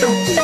Chồng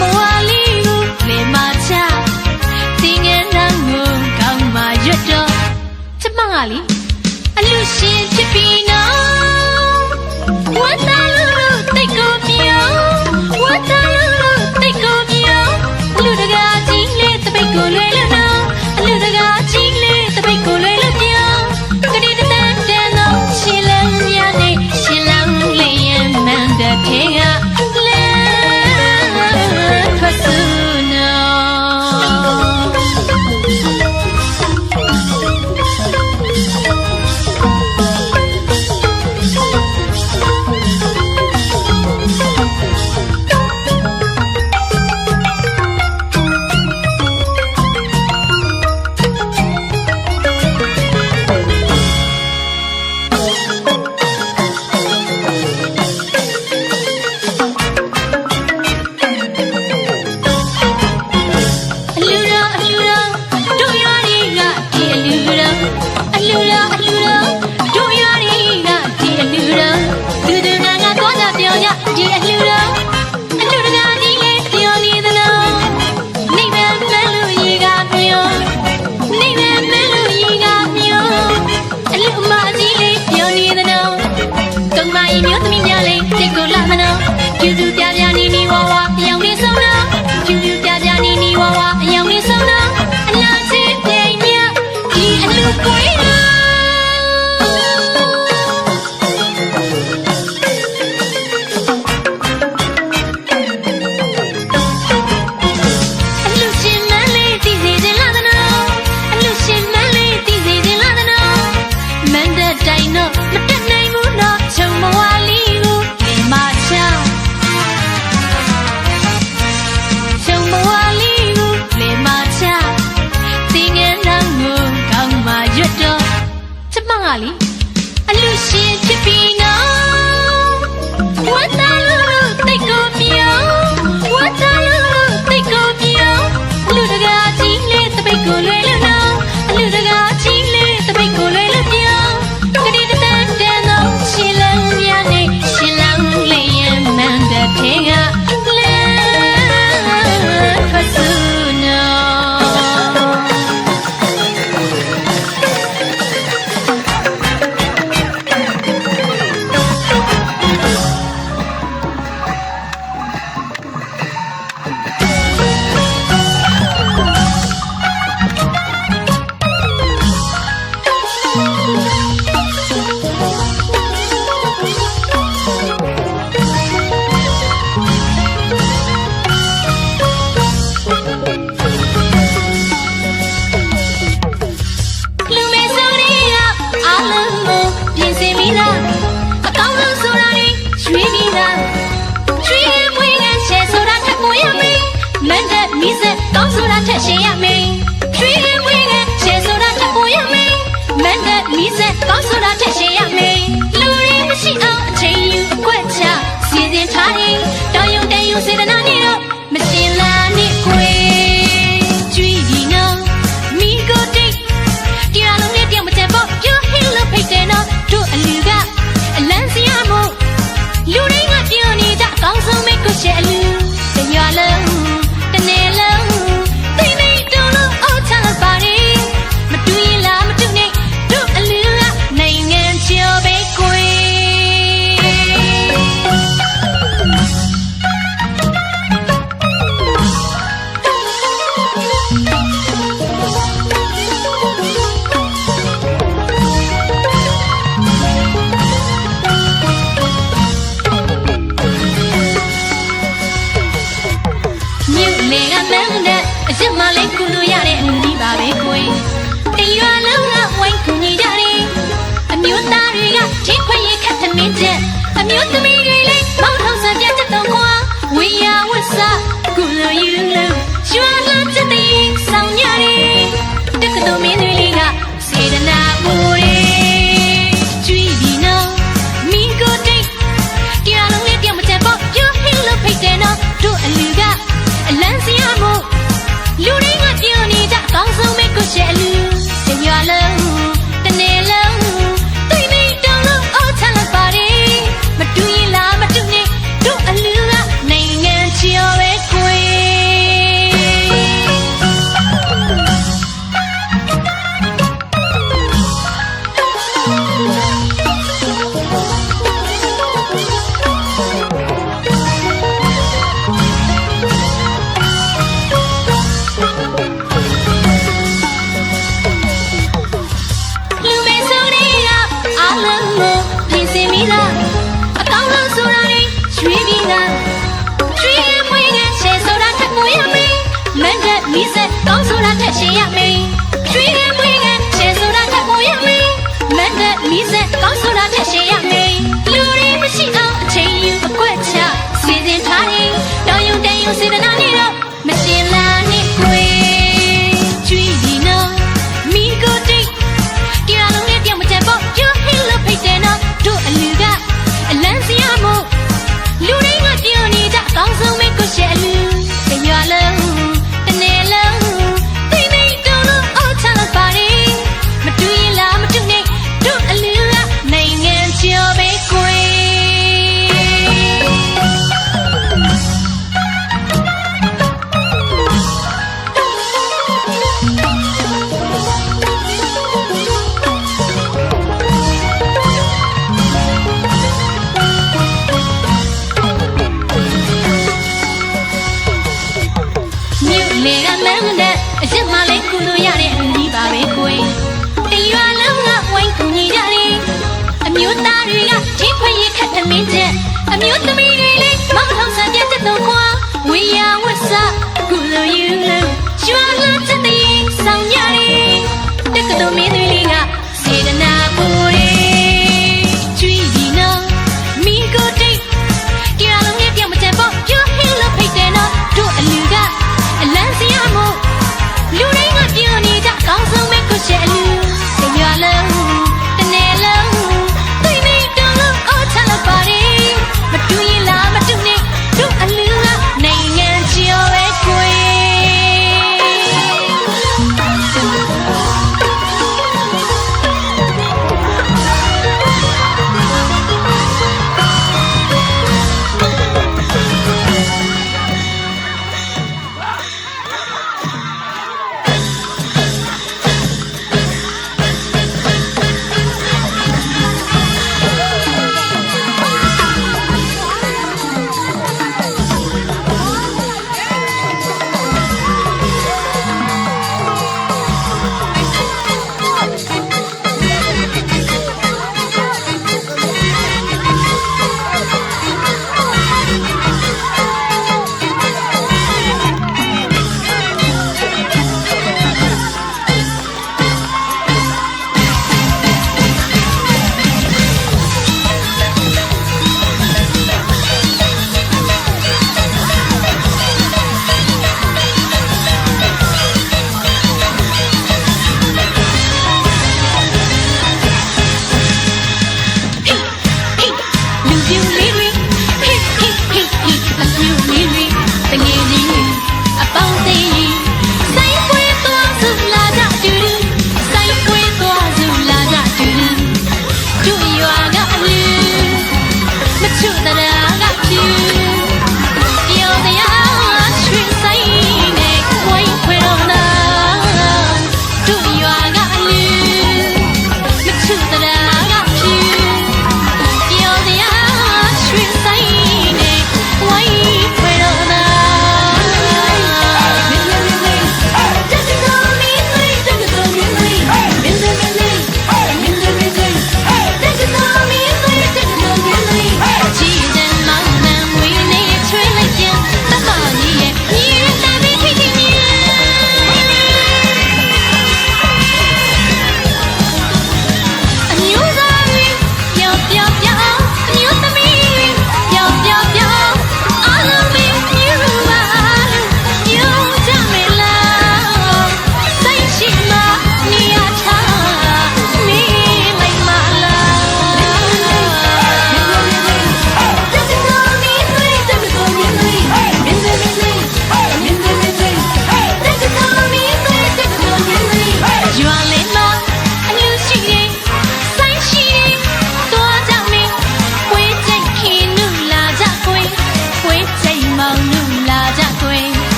bố Ali လီအလူရှင်ဖြစ်ပြီးနော်ဝတ်သားလို့တိတ်ကိုပြောဝတ်သားလို့တိတ်ကိုပြောအလူတကားကြီးလေးတပိတ်ကိုလွယ်လို့နော်အလူတကားကြီးလေးတပိတ်ကိုလွယ်လို့ပြောကတိတန်တန်တော့ရှင်လန်းများနေရှင်လန်းလေးရမန်တဲ့ထင်ကရှင်ရမင်းရွှေဝင်းကရှယ်ဆိုတာထပ်ပေါ်ရမင်းမန္တမီးဆက်ကောင်းဆိုတာထက်ရှင်ရမင်းလူရင်းမရှိအောင်အချိန်ယူအကွက်ချစီစဉ်ထားရင်တောင်းယုံတန်ယုံစေတနာနဲ့တော့မရှင်လာနဲ့ခွေကြွေးဒီနော်မိကိုတိတ်တရားလုံးနဲ့ပြောင်းမချက်ပေါ့ပြောဟင်းလို့ဖိတ်တယ်နော်တို့အလူကအလန်းစရာမို့လူရင်းကပြောနေကြအကောင်းဆုံးမိတ်ကိုရှယ်အလူတရွာလုံးတနေ့လုံးစစ်မလေးကူလို့ရတဲ့လူကြီးပါပဲခွေတရွာလုံးကဝိုင်းကူညီကြတယ်အမျိုးသားတွေကထိခွေရခတ်သမင်းချက်အမျိုးသမီးတွေလည်းမောင်းထောင်စားပြတ်တော့ခွာဝေယဝဆကူလို့ယူလို့ရွာလာတဲ့တေးဆောင်ရတယ်တက္ကသိုလ်မင်းတွေလေးကစေတနာမူတွေကြွေးပြီးနော်မိကိုတိတ်တရားလုံးလေးပြောင်းမချက်ပေါ့ပြောဟင်းလို့ဖိတ်တယ်နော်တို့အလူကအလန်းစရာမို့လူရင်းကပြောနေကြအကောင်းဆုံးမိတ်ကိုရှယ်အလူတရွာလုံးတနေ့လုံးသိနေတောင်းလို့အော်ချလိုက်ပါတယ်မတူရင်လားမတူနဲ့တို့အလူကနိုင်ငံချော်ပဲခွေကောင်းဆိုတာထက်ရှင်ရမင်းရွှေမွေးကရှယ်ဆိုတာထက်ပေါ်ရမင်းမန္တမီးဆက်ကောင်းဆိုတာထက်ရှင်ရမင်းလူရင်းမရှိအောင်အချိန်ယူအကွက်ချစီစဉ်ထားရင်တောင်းယုံတန်ယုံစေတနာနဲ့တော့မရှင်လာနဲ့ခွေကြွေးဒီနော်မိကိုတိတ်တရားလုံးနဲ့ပြောင်းမချက်ပေါ့ပြောဟင်းလို့ဖိတ်တယ်နော်တို့အလူကအလန်းစရာမို့လူရင်းကပြောနေကြအကောင်းဆုံးမိတ်ကိုရှယ်အလူတရွာလုံးစစ်မလေးကူလို့ရတဲ့လူကြီးပါပဲခွေတရွာလုံးကဝိုင်းကူညီကြတယ်အမျိုးသားတွေကထိခွေရခတ်သမင်းချက်အမျိုးသမီးတွေလည်းမောင်းထောင်စားပြတ်တော့ခွာဝေယဝဆကူလို့ယူလို့ရွာလာတဲ့တေးဆောင်ရတယ်တက္ကသိုလ်မင်းတွေလေးကစေတနာပူတွေကြွေးဒီနော်မိကိုတိတ်တရားလုံးနဲ့ပြောင်းမချက်ပေါ့ပြောဟင်းလို့ဖိတ်တယ်နော်တို့အလူကအလန်းစရာမို့လူရင်းကပြောနေကြကောင်းဆုံးမိတ်ကိုရှယ်အလူတရွာလုံးတနေ့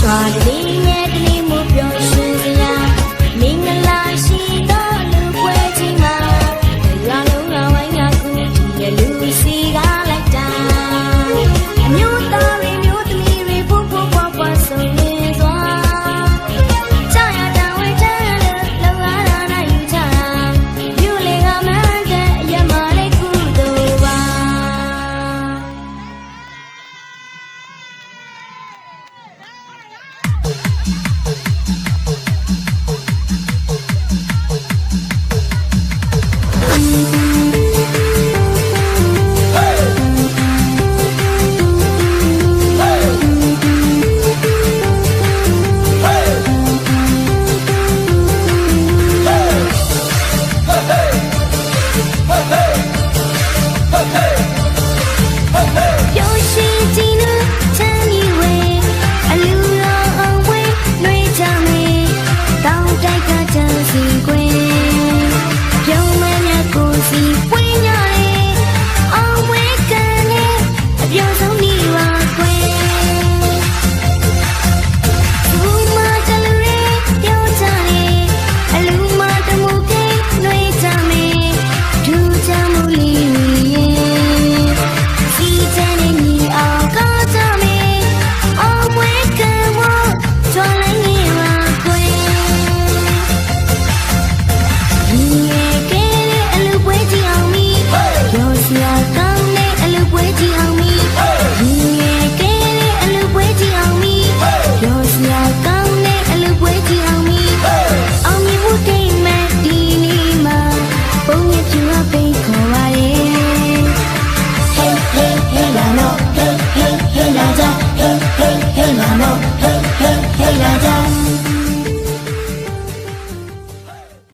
သွားလေးရဲ့ကလေး